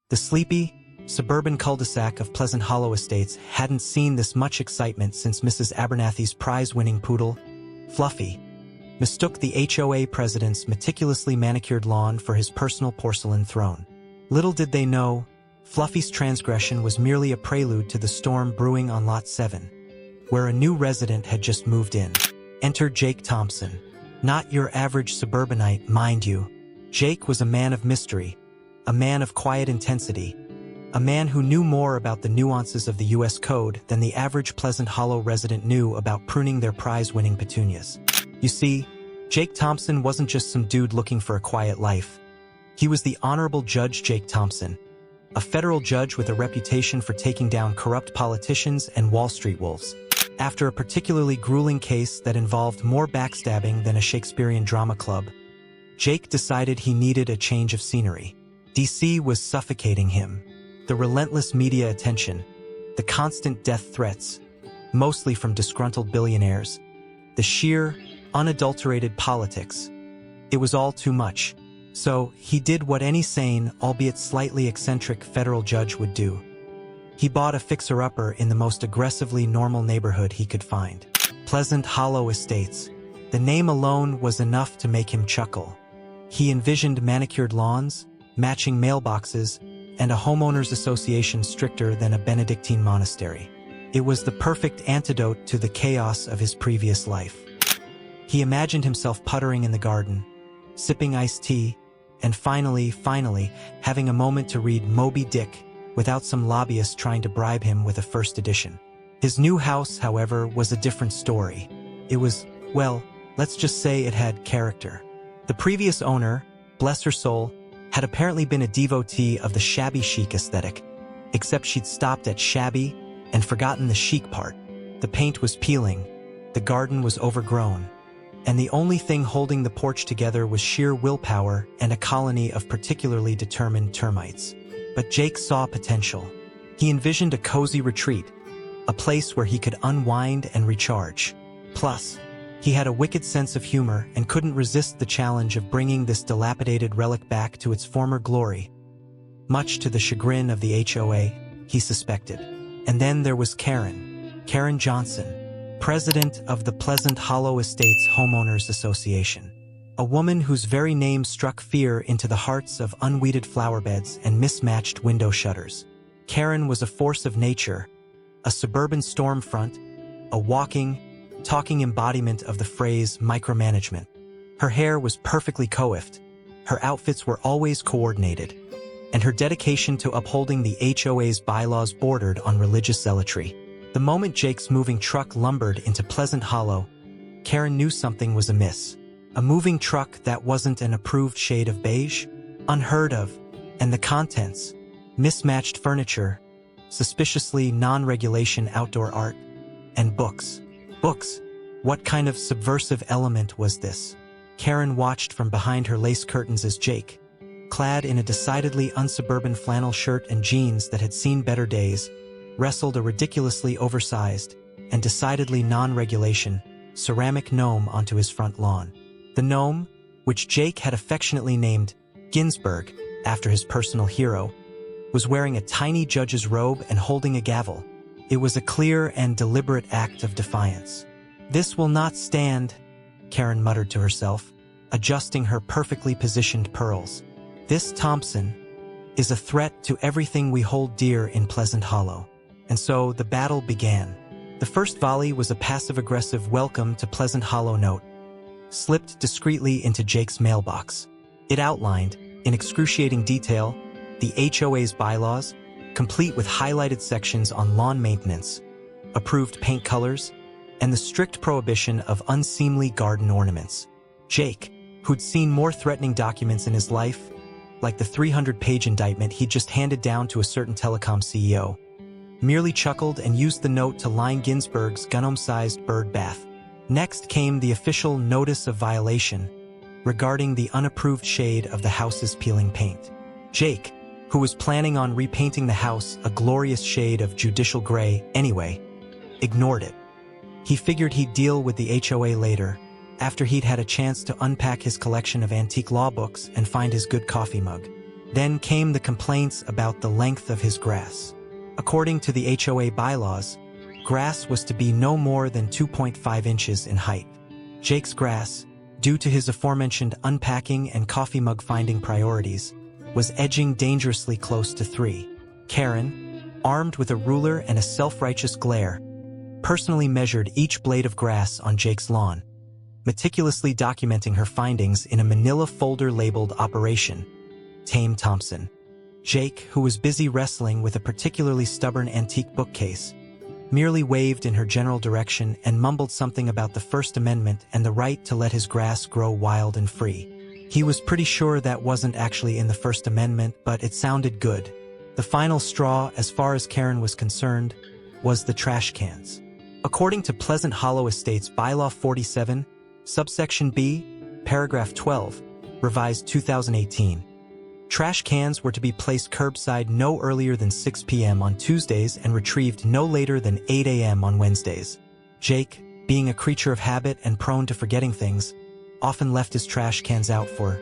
The sleepy, suburban cul-de-sac of Pleasant Hollow Estates hadn't seen this much excitement since Mrs. Abernathy's prize-winning poodle, Fluffy, mistook the HOA president's meticulously manicured lawn for his personal porcelain throne. Little did they know, Fluffy's transgression was merely a prelude to the storm brewing on Lot 7, where a new resident had just moved in. Enter Jake Thompson. Not your average suburbanite, mind you. Jake was a man of mystery, a man of quiet intensity, a man who knew more about the nuances of the U.S. Code than the average Pleasant Hollow resident knew about pruning their prize-winning petunias. You see, Jake Thompson wasn't just some dude looking for a quiet life. He was the Honorable Judge Jake Thompson, a federal judge with a reputation for taking down corrupt politicians and Wall Street wolves. After a particularly grueling case that involved more backstabbing than a Shakespearean drama club, Jake decided he needed a change of scenery. DC was suffocating him. The relentless media attention, the constant death threats, mostly from disgruntled billionaires, the sheer, unadulterated politics. It was all too much. So, he did what any sane, albeit slightly eccentric federal judge would do. He bought a fixer-upper in the most aggressively normal neighborhood he could find. Pleasant Hollow Estates. The name alone was enough to make him chuckle. He envisioned manicured lawns, matching mailboxes, and a homeowners association stricter than a Benedictine monastery. It was the perfect antidote to the chaos of his previous life. He imagined himself puttering in the garden, sipping iced tea, and finally, having a moment to read Moby Dick without some lobbyist trying to bribe him with a first edition. His new house, however, was a different story. It was, well, let's just say it had character. The previous owner, bless her soul, had apparently been a devotee of the shabby chic aesthetic, except she'd stopped at shabby and forgotten the chic part. The paint was peeling, the garden was overgrown, and the only thing holding the porch together was sheer willpower and a colony of particularly determined termites. But Jake saw potential. He envisioned a cozy retreat, a place where he could unwind and recharge. Plus, he had a wicked sense of humor and couldn't resist the challenge of bringing this dilapidated relic back to its former glory, much to the chagrin of the HOA, he suspected. And then there was Karen Johnson, president of the Pleasant Hollow Estates Homeowners Association, a woman whose very name struck fear into the hearts of unweeded flowerbeds and mismatched window shutters. Karen was a force of nature, a suburban storm front, a walking, talking embodiment of the phrase micromanagement. Her hair was perfectly coiffed, her outfits were always coordinated, and her dedication to upholding the HOA's bylaws bordered on religious zealotry. The moment Jake's moving truck lumbered into Pleasant Hollow, Karen knew something was amiss. A moving truck that wasn't an approved shade of beige? Unheard of. And the contents? Mismatched furniture, suspiciously non-regulation outdoor art, and books. Books. What kind of subversive element was this? Karen watched from behind her lace curtains as Jake, clad in a decidedly unsuburban flannel shirt and jeans that had seen better days, wrestled a ridiculously oversized and decidedly non-regulation ceramic gnome onto his front lawn. The gnome, which Jake had affectionately named Ginsburg after his personal hero, was wearing a tiny judge's robe and holding a gavel. It was a clear and deliberate act of defiance. "This will not stand," Karen muttered to herself, adjusting her perfectly positioned pearls. "This Thompson is a threat to everything we hold dear in Pleasant Hollow." And so the battle began. The first volley was a passive-aggressive welcome to Pleasant Hollow note, slipped discreetly into Jake's mailbox. It outlined, in excruciating detail, the HOA's bylaws, complete with highlighted sections on lawn maintenance, approved paint colors, and the strict prohibition of unseemly garden ornaments. Jake, who'd seen more threatening documents in his life, like the 300-page indictment he'd just handed down to a certain telecom CEO, merely chuckled and used the note to line Ginsburg's gnome-sized bird bath. Next came the official notice of violation regarding the unapproved shade of the house's peeling paint. Jake, who was planning on repainting the house a glorious shade of judicial gray anyway, ignored it. He figured he'd deal with the HOA later, after he'd had a chance to unpack his collection of antique law books and find his good coffee mug. Then came the complaints about the length of his grass. According to the HOA bylaws, grass was to be no more than 2.5 inches in height. Jake's grass, due to his aforementioned unpacking and coffee mug finding priorities, was edging dangerously close to 3. Karen, armed with a ruler and a self-righteous glare, personally measured each blade of grass on Jake's lawn, meticulously documenting her findings in a manila folder labeled Operation Tame Thompson. Jake, who was busy wrestling with a particularly stubborn antique bookcase, merely waved in her general direction and mumbled something about the First Amendment and the right to let his grass grow wild and free. He was pretty sure that wasn't actually in the First Amendment, but it sounded good. The final straw, as far as Karen was concerned, was the trash cans. According to Pleasant Hollow Estates Bylaw 47, subsection B, paragraph 12, revised 2018, trash cans were to be placed curbside no earlier than 6 p.m. on Tuesdays and retrieved no later than 8 a.m. on Wednesdays. Jake, being a creature of habit and prone to forgetting things, often left his trash cans out for,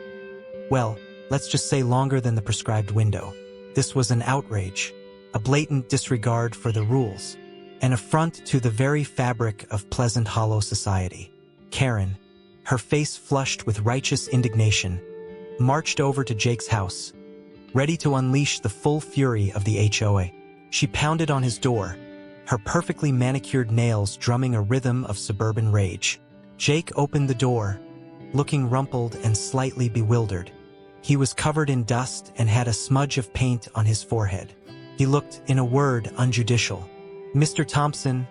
well, let's just say longer than the prescribed window. This was an outrage, a blatant disregard for the rules, an affront to the very fabric of Pleasant Hollow society. Karen, her face flushed with righteous indignation, marched over to Jake's house, ready to unleash the full fury of the HOA. She pounded on his door, her perfectly manicured nails drumming a rhythm of suburban rage. Jake opened the door, looking rumpled and slightly bewildered. He was covered in dust and had a smudge of paint on his forehead. He looked, in a word, unjudicial. "Mr. Thompson,"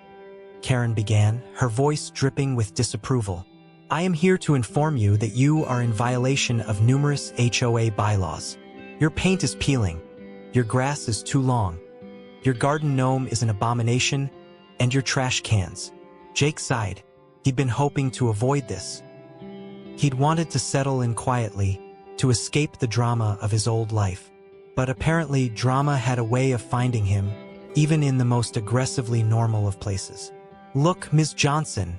Karen began, her voice dripping with disapproval, "I am here to inform you that you are in violation of numerous HOA bylaws. Your paint is peeling. Your grass is too long. Your garden gnome is an abomination, and your trash cans." Jake sighed. He'd been hoping to avoid this. He'd wanted to settle in quietly, to escape the drama of his old life. But apparently drama had a way of finding him, even in the most aggressively normal of places. "Look, Ms. Johnson,"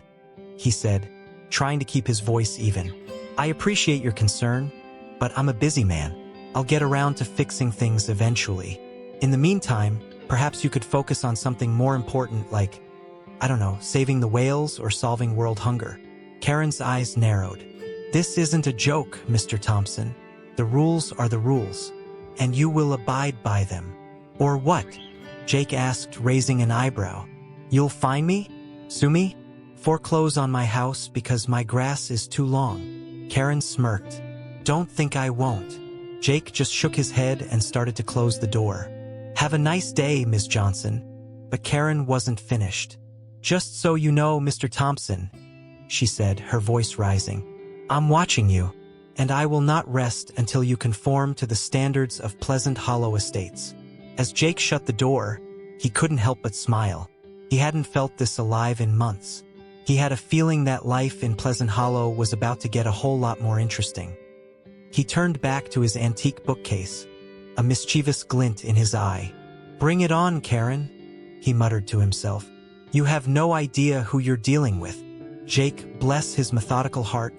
he said, trying to keep his voice even. "I appreciate your concern, but I'm a busy man. I'll get around to fixing things eventually. In the meantime, perhaps you could focus on something more important like, I don't know, saving the whales or solving world hunger." Karen's eyes narrowed. "This isn't a joke, Mr. Thompson. The rules are the rules, and you will abide by them." "Or what?" Jake asked, raising an eyebrow. "You'll fine me? Sue me? Foreclose on my house because my grass is too long?" Karen smirked. "Don't think I won't." Jake just shook his head and started to close the door. "Have a nice day, Ms. Johnson." But Karen wasn't finished. "Just so you know, Mr. Thompson," she said, her voice rising, "I'm watching you, and I will not rest until you conform to the standards of Pleasant Hollow Estates." As Jake shut the door, he couldn't help but smile. He hadn't felt this alive in months. He had a feeling that life in Pleasant Hollow was about to get a whole lot more interesting. He turned back to his antique bookcase, a mischievous glint in his eye. "Bring it on, Karen," he muttered to himself. "You have no idea who you're dealing with." Jake, bless his methodical heart,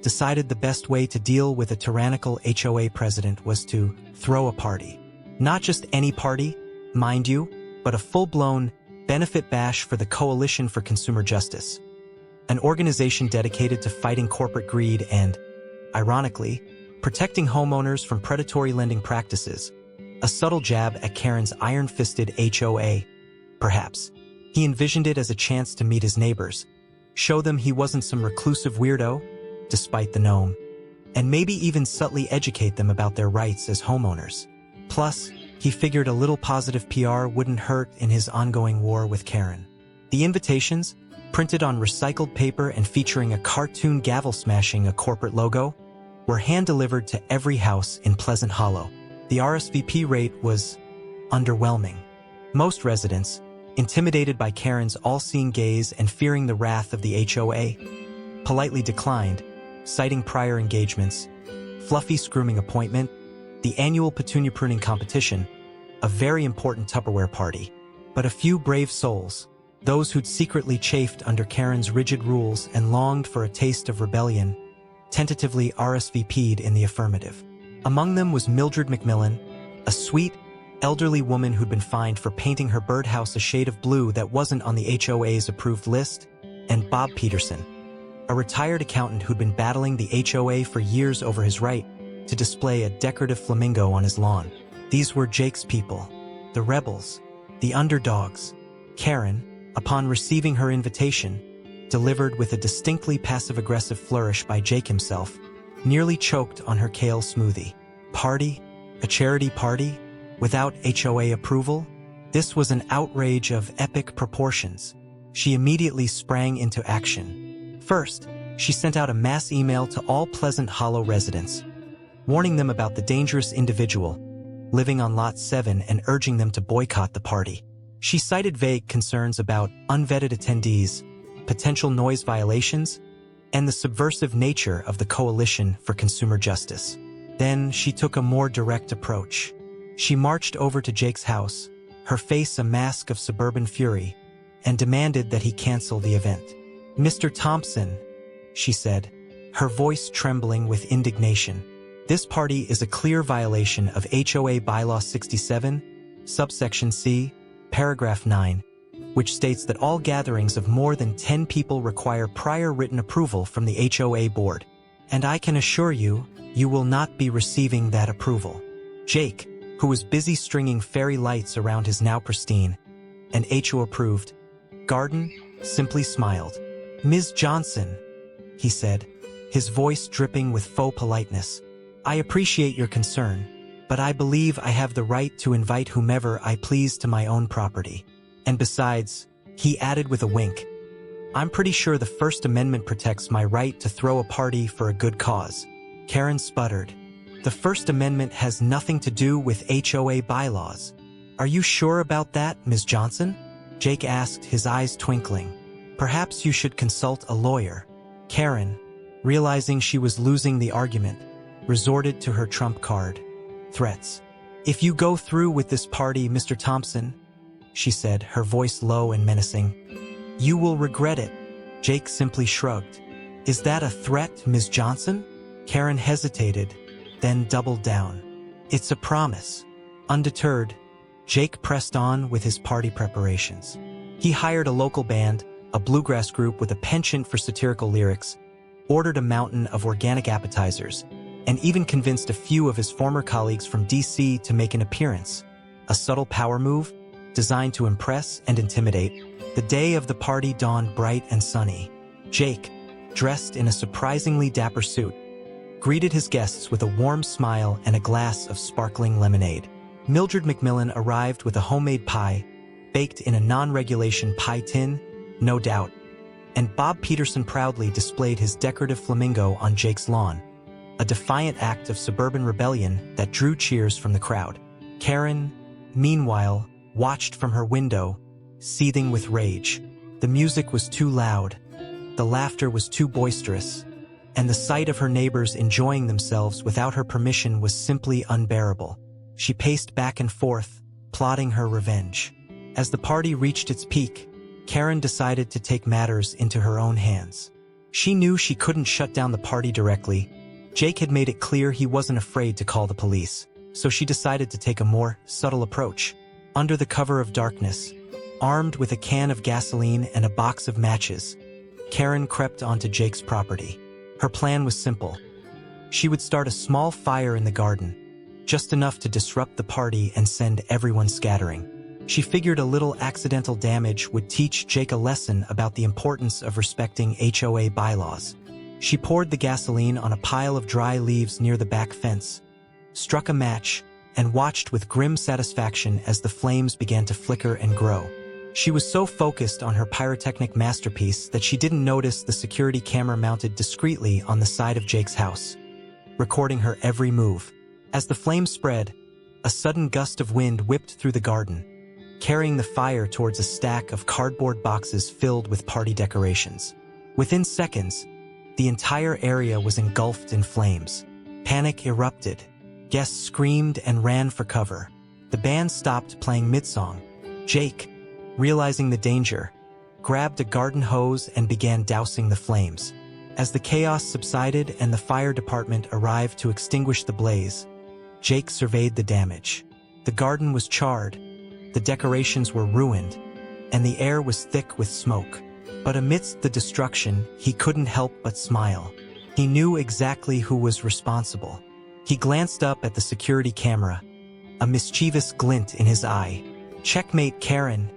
decided the best way to deal with a tyrannical HOA president was to throw a party. Not just any party, mind you, but a full-blown benefit bash for the Coalition for Consumer Justice, an organization dedicated to fighting corporate greed and, ironically, protecting homeowners from predatory lending practices, a subtle jab at Karen's iron-fisted HOA. Perhaps he envisioned it as a chance to meet his neighbors, show them he wasn't some reclusive weirdo, despite the gnome, and maybe even subtly educate them about their rights as homeowners. Plus, he figured a little positive PR wouldn't hurt in his ongoing war with Karen. The invitations, printed on recycled paper and featuring a cartoon gavel smashing a corporate logo, were hand-delivered to every house in Pleasant Hollow. The RSVP rate was underwhelming. Most residents, intimidated by Karen's all-seeing gaze and fearing the wrath of the HOA, politely declined, citing prior engagements, fluffy grooming appointment, the annual petunia pruning competition, a very important Tupperware party. But a few brave souls, those who'd secretly chafed under Karen's rigid rules and longed for a taste of rebellion, tentatively RSVP'd in the affirmative. Among them was Mildred McMillan, a sweet, elderly woman who'd been fined for painting her birdhouse a shade of blue that wasn't on the HOA's approved list, and Bob Peterson, a retired accountant who'd been battling the HOA for years over his right to display a decorative flamingo on his lawn. These were Jake's people, the rebels, the underdogs. Karen, upon receiving her invitation, delivered with a distinctly passive-aggressive flourish by Jake himself, nearly choked on her kale smoothie. Party? A charity party? Without HOA approval? This was an outrage of epic proportions. She immediately sprang into action. First, she sent out a mass email to all Pleasant Hollow residents, warning them about the dangerous individual living on Lot 7 and urging them to boycott the party. She cited vague concerns about unvetted attendees, potential noise violations, and the subversive nature of the Coalition for Consumer Justice. Then she took a more direct approach. She marched over to Jake's house, her face a mask of suburban fury, and demanded that he cancel the event. "Mr. Thompson," she said, her voice trembling with indignation, "this party is a clear violation of HOA Bylaw 67, subsection C, paragraph 9, which states that all gatherings of more than 10 people require prior written approval from the HOA board. And I can assure you, you will not be receiving that approval." Jake, who was busy stringing fairy lights around his now pristine and HOA-approved garden, simply smiled. "Ms. Johnson," he said, his voice dripping with faux politeness, "I appreciate your concern, but I believe I have the right to invite whomever I please to my own property. And besides," he added with a wink, "I'm pretty sure the First Amendment protects my right to throw a party for a good cause." Karen sputtered. "The First Amendment has nothing to do with HOA bylaws. Are you sure about that, Ms. Johnson?" Jake asked, his eyes twinkling. "Perhaps you should consult a lawyer." Karen, realizing she was losing the argument, resorted to her trump card, threats. "If you go through with this party, Mr. Thompson," she said, her voice low and menacing, "you will regret it." Jake simply shrugged. "Is that a threat, Ms. Johnson?" Karen hesitated, then doubled down. "It's a promise." Undeterred, Jake pressed on with his party preparations. He hired a local band, a bluegrass group with a penchant for satirical lyrics, ordered a mountain of organic appetizers, and even convinced a few of his former colleagues from DC to make an appearance, a subtle power move designed to impress and intimidate. The day of the party dawned bright and sunny. Jake, dressed in a surprisingly dapper suit, greeted his guests with a warm smile and a glass of sparkling lemonade. Mildred McMillan arrived with a homemade pie, baked in a non-regulation pie tin, no doubt, and Bob Peterson proudly displayed his decorative flamingo on Jake's lawn, a defiant act of suburban rebellion that drew cheers from the crowd. Karen, meanwhile, watched from her window, seething with rage. The music was too loud, the laughter was too boisterous, and the sight of her neighbors enjoying themselves without her permission was simply unbearable. She paced back and forth, plotting her revenge. As the party reached its peak, Karen decided to take matters into her own hands. She knew she couldn't shut down the party directly. Jake had made it clear he wasn't afraid to call the police, so she decided to take a more subtle approach. Under the cover of darkness, armed with a can of gasoline and a box of matches, Karen crept onto Jake's property. Her plan was simple. She would start a small fire in the garden, just enough to disrupt the party and send everyone scattering. She figured a little accidental damage would teach Jake a lesson about the importance of respecting HOA bylaws. She poured the gasoline on a pile of dry leaves near the back fence, struck a match, and watched with grim satisfaction as the flames began to flicker and grow. She was so focused on her pyrotechnic masterpiece that she didn't notice the security camera mounted discreetly on the side of Jake's house, recording her every move. As the flames spread, a sudden gust of wind whipped through the garden, carrying the fire towards a stack of cardboard boxes filled with party decorations. Within seconds, the entire area was engulfed in flames. Panic erupted. Guests screamed and ran for cover. The band stopped playing mid-song. Jake, realizing the danger, grabbed a garden hose and began dousing the flames. As the chaos subsided and the fire department arrived to extinguish the blaze, Jake surveyed the damage. The garden was charred, the decorations were ruined, and the air was thick with smoke. But amidst the destruction, he couldn't help but smile. He knew exactly who was responsible. He glanced up at the security camera, a mischievous glint in his eye. "Checkmate, Karen,"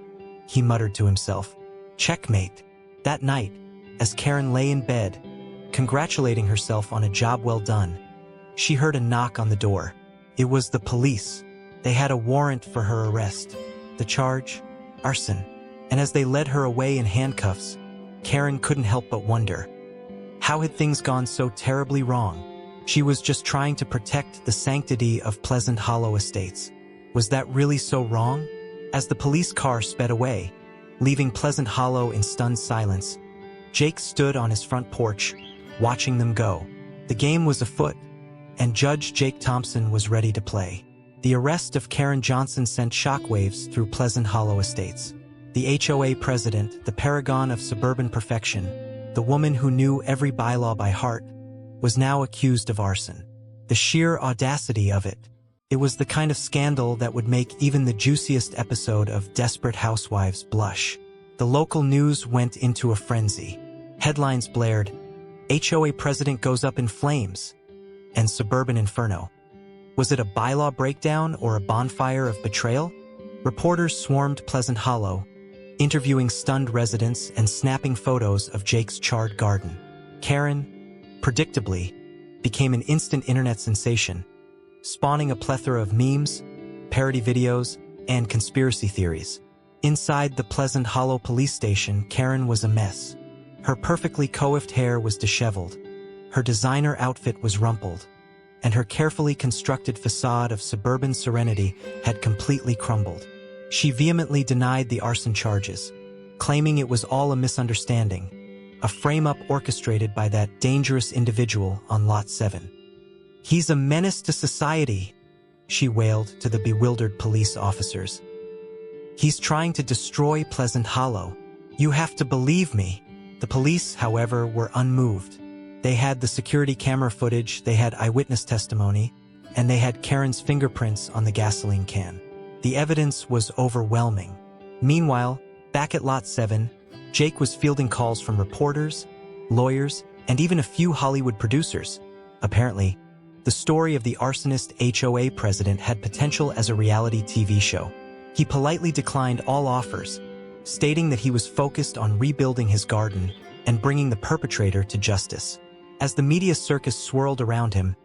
he muttered to himself. Checkmate. That night, as Karen lay in bed, congratulating herself on a job well done, she heard a knock on the door. It was the police. They had a warrant for her arrest. The charge? Arson. And as they led her away in handcuffs, Karen couldn't help but wonder. How had things gone so terribly wrong? She was just trying to protect the sanctity of Pleasant Hollow Estates. Was that really so wrong? As the police car sped away, leaving Pleasant Hollow in stunned silence, Jake stood on his front porch, watching them go. The game was afoot, and Judge Jake Thompson was ready to play. The arrest of Karen Johnson sent shockwaves through Pleasant Hollow Estates. The HOA president, the paragon of suburban perfection, the woman who knew every bylaw by heart, was now accused of arson. The sheer audacity of it. It was the kind of scandal that would make even the juiciest episode of Desperate Housewives blush. The local news went into a frenzy. Headlines blared, "HOA president goes up in flames," and "Suburban Inferno." Was it a bylaw breakdown or a bonfire of betrayal? Reporters swarmed Pleasant Hollow, interviewing stunned residents and snapping photos of Jake's charred garden. Karen, predictably, became an instant internet sensation, spawning a plethora of memes, parody videos, and conspiracy theories. Inside the Pleasant Hollow police station, Karen was a mess. Her perfectly coiffed hair was disheveled, her designer outfit was rumpled, and her carefully constructed facade of suburban serenity had completely crumbled. She vehemently denied the arson charges, claiming it was all a misunderstanding, a frame-up orchestrated by that dangerous individual on Lot 7. "He's a menace to society," she wailed to the bewildered police officers. "He's trying to destroy Pleasant Hollow. You have to believe me." The police, however, were unmoved. They had the security camera footage, they had eyewitness testimony, and they had Karen's fingerprints on the gasoline can. The evidence was overwhelming. Meanwhile, back at Lot 7, Jake was fielding calls from reporters, lawyers, and even a few Hollywood producers. Apparently, the story of the arsonist HOA president had potential as a reality TV show. He politely declined all offers, stating that he was focused on rebuilding his garden and bringing the perpetrator to justice. As the media circus swirled around him,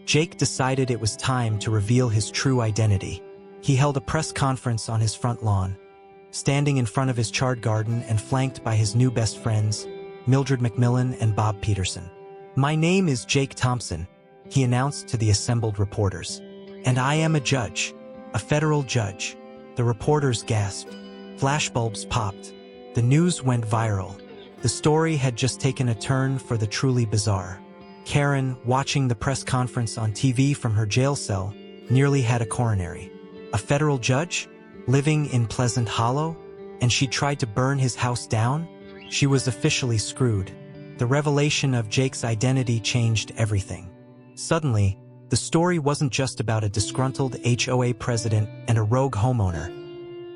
Jake decided it was time to reveal his true identity. He held a press conference on his front lawn, standing in front of his charred garden and flanked by his new best friends, Mildred McMillan and Bob Peterson. "My name is Jake Thompson," he announced to the assembled reporters. "And I am a judge, a federal judge." The reporters gasped. Flashbulbs popped. The news went viral. The story had just taken a turn for the truly bizarre. Karen, watching the press conference on TV from her jail cell, nearly had a coronary. A federal judge? Living in Pleasant Hollow? And she tried to burn his house down? She was officially screwed. The revelation of Jake's identity changed everything. Suddenly, the story wasn't just about a disgruntled HOA president and a rogue homeowner.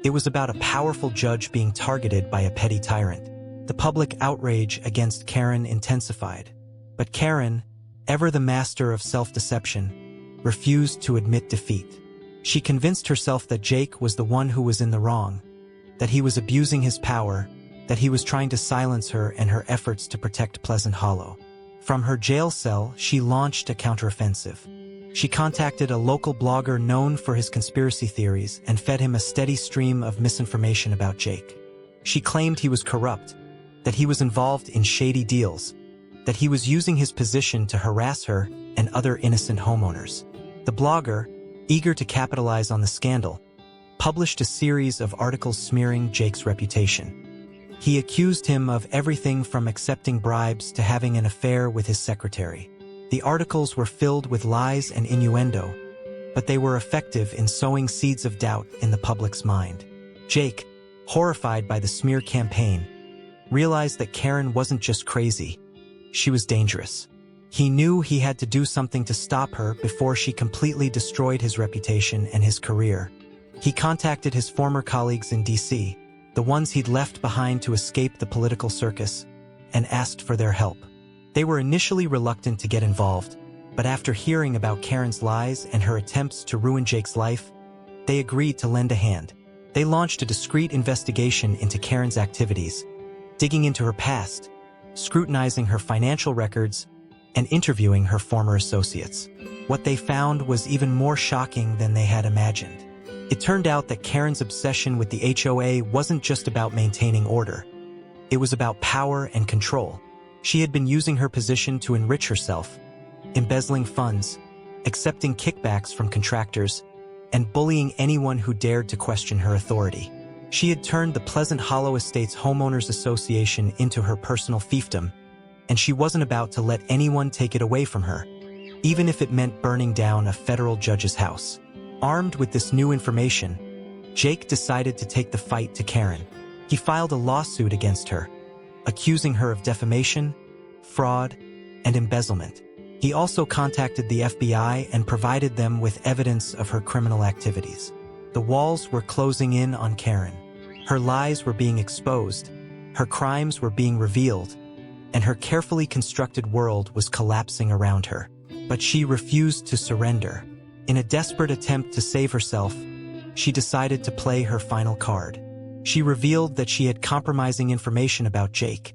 It was about a powerful judge being targeted by a petty tyrant. The public outrage against Karen intensified. But Karen, ever the master of self-deception, refused to admit defeat. She convinced herself that Jake was the one who was in the wrong, that he was abusing his power, that he was trying to silence her and her efforts to protect Pleasant Hollow. From her jail cell, she launched a counteroffensive. She contacted a local blogger known for his conspiracy theories and fed him a steady stream of misinformation about Jake. She claimed he was corrupt, that he was involved in shady deals, that he was using his position to harass her and other innocent homeowners. The blogger, eager to capitalize on the scandal, published a series of articles smearing Jake's reputation. He accused him of everything from accepting bribes to having an affair with his secretary. The articles were filled with lies and innuendo, but they were effective in sowing seeds of doubt in the public's mind. Jake, horrified by the smear campaign, realized that Karen wasn't just crazy, she was dangerous. He knew he had to do something to stop her before she completely destroyed his reputation and his career. He contacted his former colleagues in D.C., the ones he'd left behind to escape the political circus, and asked for their help. They were initially reluctant to get involved, but after hearing about Karen's lies and her attempts to ruin Jake's life, they agreed to lend a hand. They launched a discreet investigation into Karen's activities, digging into her past, scrutinizing her financial records, and interviewing her former associates. What they found was even more shocking than they had imagined. It turned out that Karen's obsession with the HOA wasn't just about maintaining order. It was about power and control. She had been using her position to enrich herself, embezzling funds, accepting kickbacks from contractors, and bullying anyone who dared to question her authority. She had turned the Pleasant Hollow Estates Homeowners Association into her personal fiefdom, and she wasn't about to let anyone take it away from her, even if it meant burning down a federal judge's house. Armed with this new information, Jake decided to take the fight to Karen. He filed a lawsuit against her, accusing her of defamation, fraud, and embezzlement. He also contacted the FBI and provided them with evidence of her criminal activities. The walls were closing in on Karen. Her lies were being exposed, her crimes were being revealed, and her carefully constructed world was collapsing around her. But she refused to surrender. In a desperate attempt to save herself, she decided to play her final card. She revealed that she had compromising information about Jake,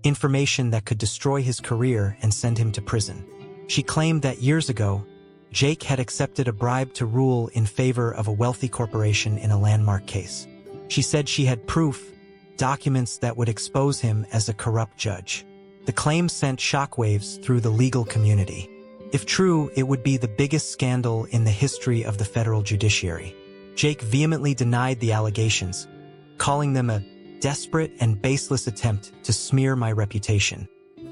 information that could destroy his career and send him to prison. She claimed that years ago, Jake had accepted a bribe to rule in favor of a wealthy corporation in a landmark case. She said she had proof, documents that would expose him as a corrupt judge. The claim sent shockwaves through the legal community. If true, it would be the biggest scandal in the history of the federal judiciary. Jake vehemently denied the allegations, calling them a desperate and baseless attempt to smear my reputation.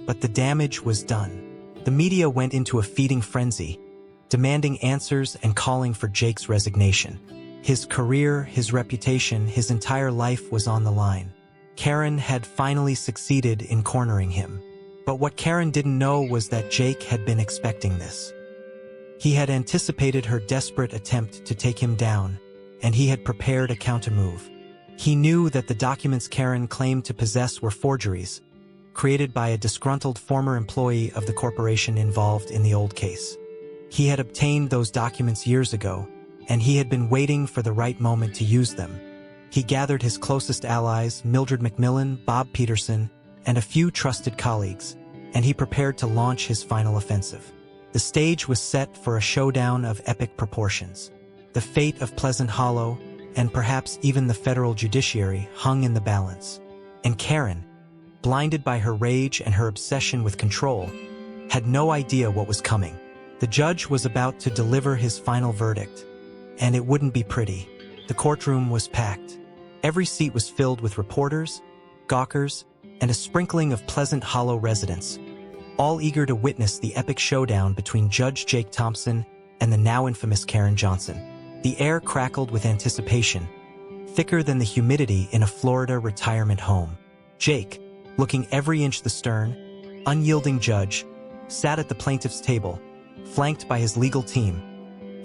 But the damage was done. The media went into a feeding frenzy, demanding answers and calling for Jake's resignation. His career, his reputation, his entire life was on the line. Karen had finally succeeded in cornering him. But what Karen didn't know was that Jake had been expecting this. He had anticipated her desperate attempt to take him down, and he had prepared a countermove. He knew that the documents Karen claimed to possess were forgeries, created by a disgruntled former employee of the corporation involved in the old case. He had obtained those documents years ago, and he had been waiting for the right moment to use them. He gathered his closest allies, Mildred McMillan, Bob Peterson, and a few trusted colleagues, and he prepared to launch his final offensive. The stage was set for a showdown of epic proportions. The fate of Pleasant Hollow, and perhaps even the federal judiciary, hung in the balance. And Karen, blinded by her rage and her obsession with control, had no idea what was coming. The judge was about to deliver his final verdict, and it wouldn't be pretty. The courtroom was packed. Every seat was filled with reporters, gawkers, and a sprinkling of Pleasant Hollow residents, all eager to witness the epic showdown between Judge Jake Thompson and the now infamous Karen Johnson. The air crackled with anticipation, thicker than the humidity in a Florida retirement home. Jake, looking every inch the stern, unyielding judge, sat at the plaintiff's table, flanked by his legal team,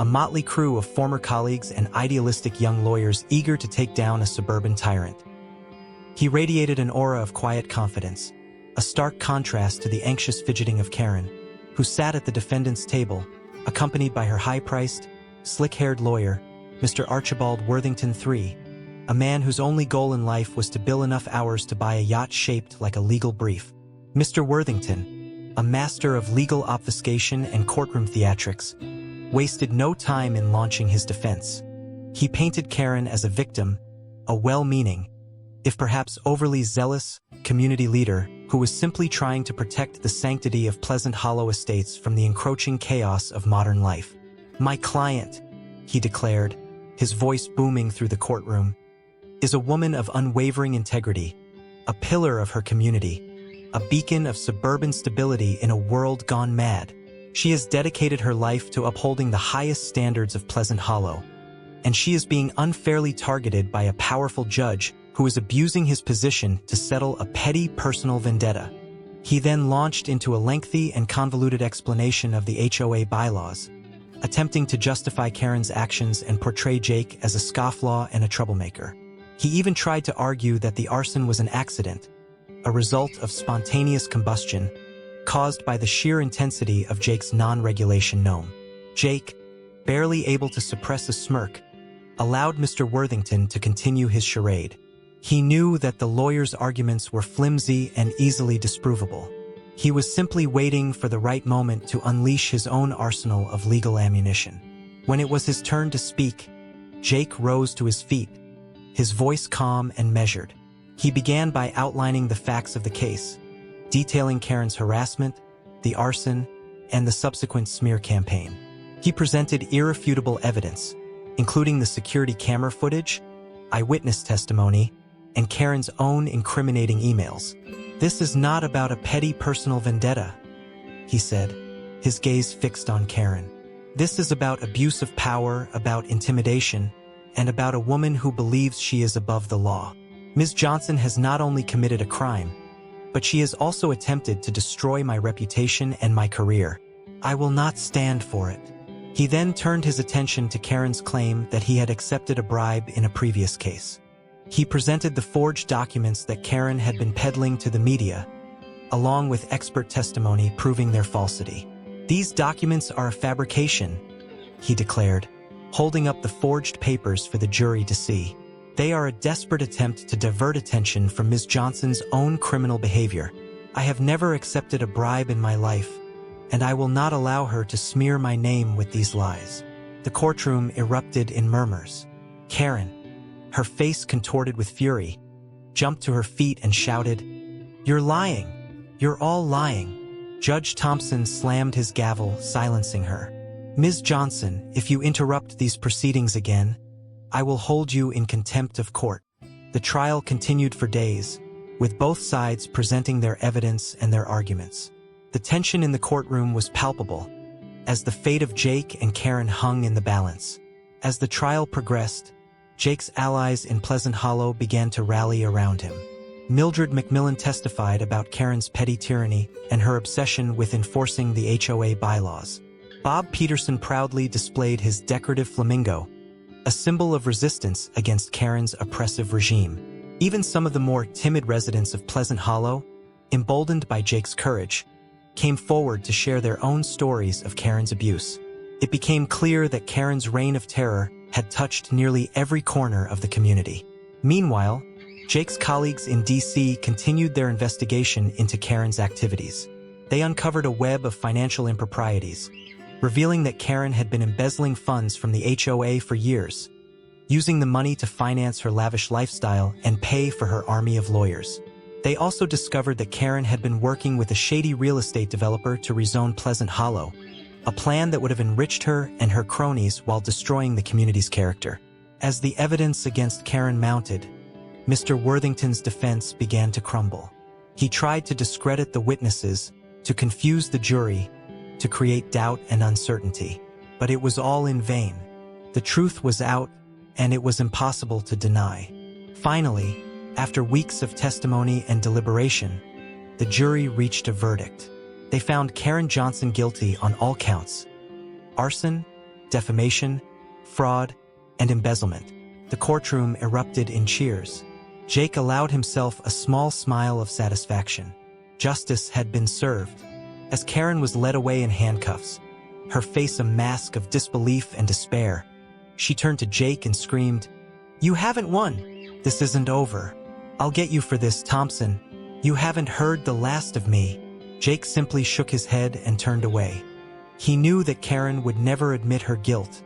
a motley crew of former colleagues and idealistic young lawyers eager to take down a suburban tyrant. He radiated an aura of quiet confidence, a stark contrast to the anxious fidgeting of Karen, who sat at the defendant's table, accompanied by her high-priced, slick-haired lawyer, Mr. Archibald Worthington III, a man whose only goal in life was to bill enough hours to buy a yacht shaped like a legal brief. Mr. Worthington, a master of legal obfuscation and courtroom theatrics, wasted no time in launching his defense. He painted Karen as a victim, a well-meaning, if perhaps overly zealous, community leader who was simply trying to protect the sanctity of Pleasant Hollow Estates from the encroaching chaos of modern life. "My client," he declared, his voice booming through the courtroom, "is a woman of unwavering integrity, a pillar of her community, a beacon of suburban stability in a world gone mad. She has dedicated her life to upholding the highest standards of Pleasant Hollow, and she is being unfairly targeted by a powerful judge who is abusing his position to settle a petty personal vendetta. He then launched into a lengthy and convoluted explanation of the HOA bylaws, attempting to justify Karen's actions and portray Jake as a scofflaw and a troublemaker. He even tried to argue that the arson was an accident, a result of spontaneous combustion caused by the sheer intensity of Jake's non-regulation gnome. Jake, barely able to suppress a smirk, allowed Mr. Worthington to continue his charade. He knew that the lawyer's arguments were flimsy and easily disprovable. He was simply waiting for the right moment to unleash his own arsenal of legal ammunition. When it was his turn to speak, Jake rose to his feet, his voice calm and measured. He began by outlining the facts of the case, detailing Karen's harassment, the arson, and the subsequent smear campaign. He presented irrefutable evidence, including the security camera footage, eyewitness testimony, and Karen's own incriminating emails. "This is not about a petty personal vendetta," he said, his gaze fixed on Karen. "This is about abuse of power, about intimidation, and about a woman who believes she is above the law. Ms. Johnson has not only committed a crime, but she has also attempted to destroy my reputation and my career. I will not stand for it." He then turned his attention to Karen's claim that he had accepted a bribe in a previous case. He presented the forged documents that Karen had been peddling to the media, along with expert testimony proving their falsity. "These documents are a fabrication," he declared, holding up the forged papers for the jury to see. "They are a desperate attempt to divert attention from Ms. Johnson's own criminal behavior. I have never accepted a bribe in my life, and I will not allow her to smear my name with these lies." The courtroom erupted in murmurs. Karen, her face contorted with fury, jumped to her feet and shouted, "You're lying! You're all lying!" Judge Thompson slammed his gavel, silencing her. "Ms. Johnson, if you interrupt these proceedings again, I will hold you in contempt of court." The trial continued for days, with both sides presenting their evidence and their arguments. The tension in the courtroom was palpable, as the fate of Jake and Karen hung in the balance. As the trial progressed, Jake's allies in Pleasant Hollow began to rally around him. Mildred McMillan testified about Karen's petty tyranny and her obsession with enforcing the HOA bylaws. Bob Peterson proudly displayed his decorative flamingo, a symbol of resistance against Karen's oppressive regime. Even some of the more timid residents of Pleasant Hollow, emboldened by Jake's courage, came forward to share their own stories of Karen's abuse. It became clear that Karen's reign of terror had touched nearly every corner of the community. Meanwhile, Jake's colleagues in D.C. continued their investigation into Karen's activities. They uncovered a web of financial improprieties, revealing that Karen had been embezzling funds from the HOA for years, using the money to finance her lavish lifestyle and pay for her army of lawyers. They also discovered that Karen had been working with a shady real estate developer to rezone Pleasant Hollow, a plan that would have enriched her and her cronies while destroying the community's character. As the evidence against Karen mounted, Mr. Worthington's defense began to crumble. He tried to discredit the witnesses, to confuse the jury, to create doubt and uncertainty. But it was all in vain. The truth was out, and it was impossible to deny. Finally, after weeks of testimony and deliberation, the jury reached a verdict. They found Karen Johnson guilty on all counts: arson, defamation, fraud, and embezzlement. The courtroom erupted in cheers. Jake allowed himself a small smile of satisfaction. Justice had been served. As Karen was led away in handcuffs, her face a mask of disbelief and despair, she turned to Jake and screamed, "You haven't won! This isn't over. I'll get you for this, Thompson. You haven't heard the last of me." Jake simply shook his head and turned away. He knew that Karen would never admit her guilt,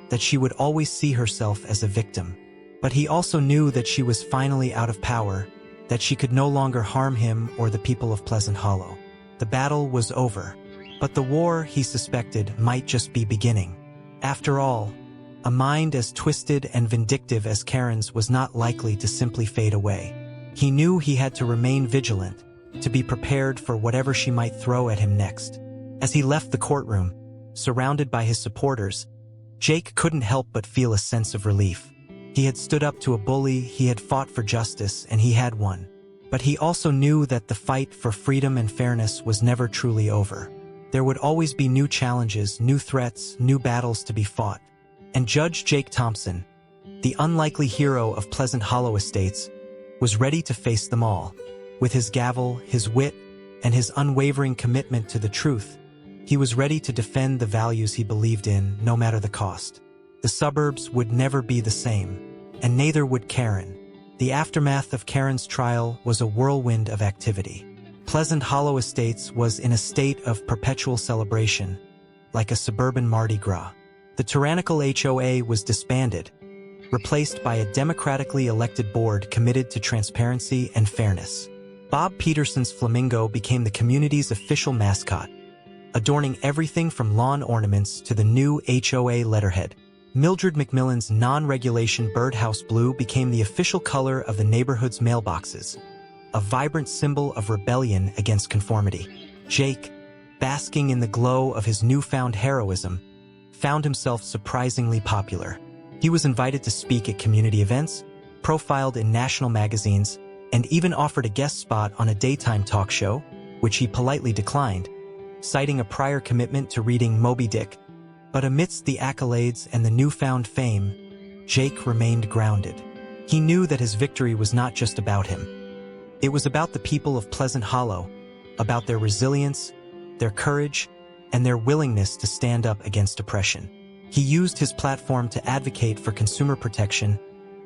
that she would always see herself as a victim. But he also knew that she was finally out of power, that she could no longer harm him or the people of Pleasant Hollow. The battle was over, but the war, he suspected, might just be beginning. After all, a mind as twisted and vindictive as Karen's was not likely to simply fade away. He knew he had to remain vigilant, to be prepared for whatever she might throw at him next. As he left the courtroom, surrounded by his supporters, Jake couldn't help but feel a sense of relief. He had stood up to a bully, he had fought for justice, and he had won. But he also knew that the fight for freedom and fairness was never truly over. There would always be new challenges, new threats, new battles to be fought. And Judge Jake Thompson, the unlikely hero of Pleasant Hollow Estates, was ready to face them all. With his gavel, his wit, and his unwavering commitment to the truth, he was ready to defend the values he believed in, no matter the cost. The suburbs would never be the same, and neither would Karen. The aftermath of Karen's trial was a whirlwind of activity. Pleasant Hollow Estates was in a state of perpetual celebration, like a suburban Mardi Gras. The tyrannical HOA was disbanded, replaced by a democratically elected board committed to transparency and fairness. Bob Peterson's flamingo became the community's official mascot, adorning everything from lawn ornaments to the new HOA letterhead. Mildred McMillan's non-regulation birdhouse blue became the official color of the neighborhood's mailboxes, a vibrant symbol of rebellion against conformity. Jake, basking in the glow of his newfound heroism, found himself surprisingly popular. He was invited to speak at community events, profiled in national magazines, and even offered a guest spot on a daytime talk show, which he politely declined, citing a prior commitment to reading Moby Dick. But amidst the accolades and the newfound fame, Jake remained grounded. He knew that his victory was not just about him. It was about the people of Pleasant Hollow, about their resilience, their courage, and their willingness to stand up against oppression. He used his platform to advocate for consumer protection,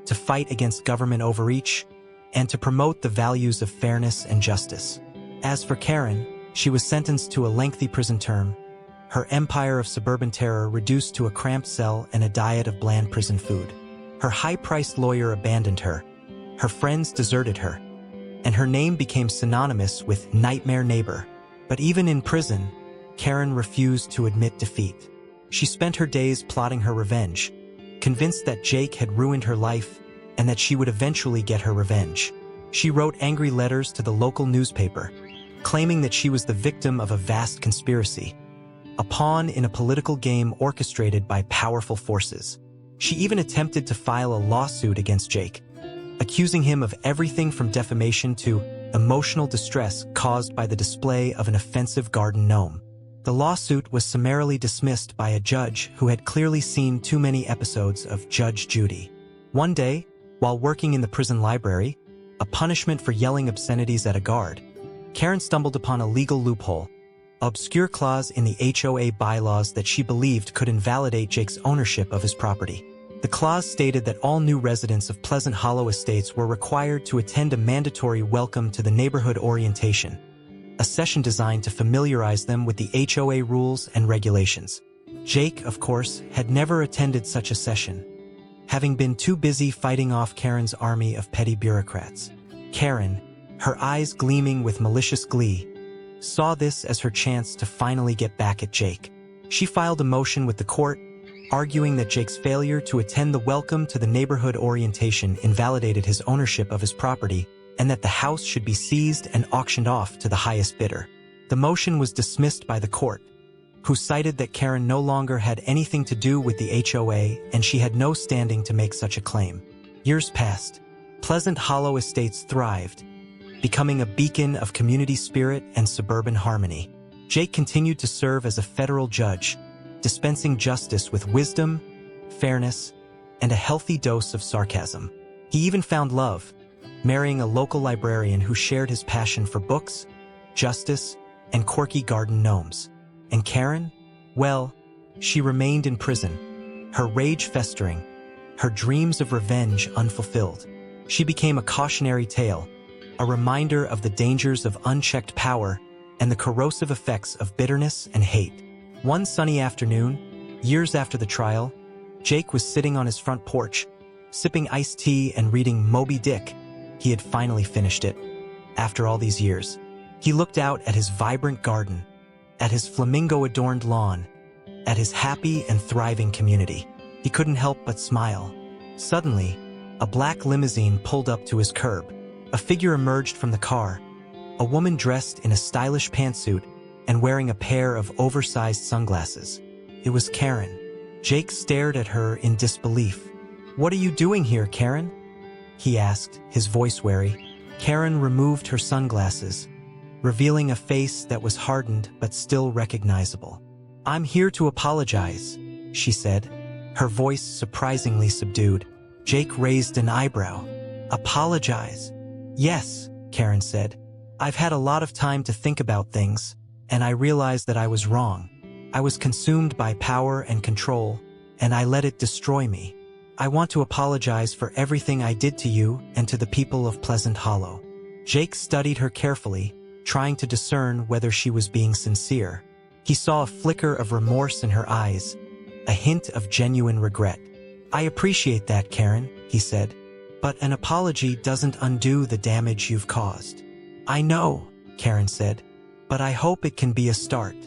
to fight against government overreach, and to promote the values of fairness and justice. As for Karen, she was sentenced to a lengthy prison term, her empire of suburban terror reduced to a cramped cell and a diet of bland prison food. Her high-priced lawyer abandoned her, her friends deserted her, and her name became synonymous with nightmare neighbor. But even in prison, Karen refused to admit defeat. She spent her days plotting her revenge, convinced that Jake had ruined her life and that she would eventually get her revenge. She wrote angry letters to the local newspaper, claiming that she was the victim of a vast conspiracy, a pawn in a political game orchestrated by powerful forces. She even attempted to file a lawsuit against Jake, accusing him of everything from defamation to emotional distress caused by the display of an offensive garden gnome. The lawsuit was summarily dismissed by a judge who had clearly seen too many episodes of Judge Judy. One day, while working in the prison library, a punishment for yelling obscenities at a guard, Karen stumbled upon a legal loophole, an obscure clause in the HOA bylaws that she believed could invalidate Jake's ownership of his property. The clause stated that all new residents of Pleasant Hollow Estates were required to attend a mandatory welcome to the neighborhood orientation, a session designed to familiarize them with the HOA rules and regulations. Jake, of course, had never attended such a session, having been too busy fighting off Karen's army of petty bureaucrats. Karen, her eyes gleaming with malicious glee, saw this as her chance to finally get back at Jake. She filed a motion with the court, arguing that Jake's failure to attend the welcome to the neighborhood orientation invalidated his ownership of his property and that the house should be seized and auctioned off to the highest bidder. The motion was dismissed by the court, who cited that Karen no longer had anything to do with the HOA and she had no standing to make such a claim. Years passed. Pleasant Hollow Estates thrived, becoming a beacon of community spirit and suburban harmony. Jake continued to serve as a federal judge, dispensing justice with wisdom, fairness, and a healthy dose of sarcasm. He even found love, marrying a local librarian who shared his passion for books, justice, and quirky garden gnomes. And Karen? Well, she remained in prison, her rage festering, her dreams of revenge unfulfilled. She became a cautionary tale, a reminder of the dangers of unchecked power and the corrosive effects of bitterness and hate. One sunny afternoon, years after the trial, Jake was sitting on his front porch, sipping iced tea and reading Moby Dick. He had finally finished it. After all these years, he looked out at his vibrant garden, at his flamingo-adorned lawn, at his happy and thriving community. He couldn't help but smile. Suddenly, a black limousine pulled up to his curb. A figure emerged from the car, a woman dressed in a stylish pantsuit and wearing a pair of oversized sunglasses. It was Karen. Jake stared at her in disbelief. "What are you doing here, Karen?" he asked, his voice wary. Karen removed her sunglasses, revealing a face that was hardened but still recognizable. "I'm here to apologize," she said, her voice surprisingly subdued. Jake raised an eyebrow. "Apologize?" "Yes," Karen said. "I've had a lot of time to think about things, and I realized that I was wrong. I was consumed by power and control, and I let it destroy me. I want to apologize for everything I did to you and to the people of Pleasant Hollow." Jake studied her carefully, trying to discern whether she was being sincere. He saw a flicker of remorse in her eyes, a hint of genuine regret. "I appreciate that, Karen," he said, "but an apology doesn't undo the damage you've caused." "I know," Karen said, "but I hope it can be a start.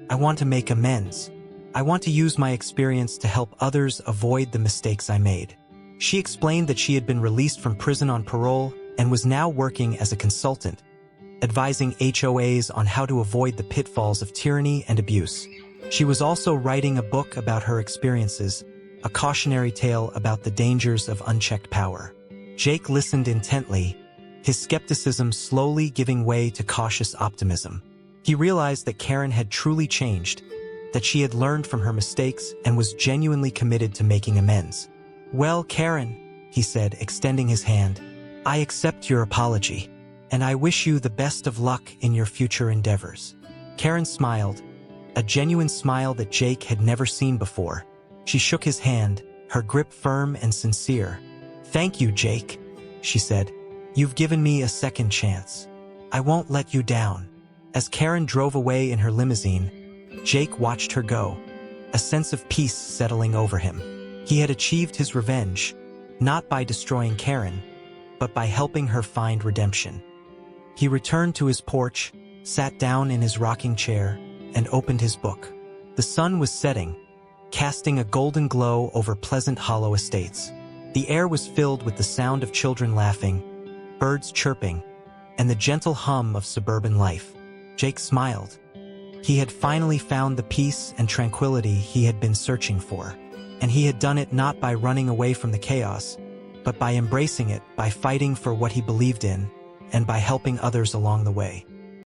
I want to make amends. I want to use my experience to help others avoid the mistakes I made." She explained that she had been released from prison on parole and was now working as a consultant, advising HOAs on how to avoid the pitfalls of tyranny and abuse. She was also writing a book about her experiences, a cautionary tale about the dangers of unchecked power. Jake listened intently, his skepticism slowly giving way to cautious optimism. He realized that Karen had truly changed, that she had learned from her mistakes and was genuinely committed to making amends. "Well, Karen," he said, extending his hand, "I accept your apology, and I wish you the best of luck in your future endeavors." Karen smiled, a genuine smile that Jake had never seen before. She shook his hand, her grip firm and sincere. "Thank you, Jake," she said. "You've given me a second chance. I won't let you down." As Karen drove away in her limousine, Jake watched her go, a sense of peace settling over him. He had achieved his revenge, not by destroying Karen, but by helping her find redemption. He returned to his porch, sat down in his rocking chair, and opened his book. The sun was setting, casting a golden glow over Pleasant Hollow Estates. The air was filled with the sound of children laughing, birds chirping, and the gentle hum of suburban life. Jake smiled. He had finally found the peace and tranquility he had been searching for, and he had done it not by running away from the chaos, but by embracing it, by fighting for what he believed in, and by helping others along the way.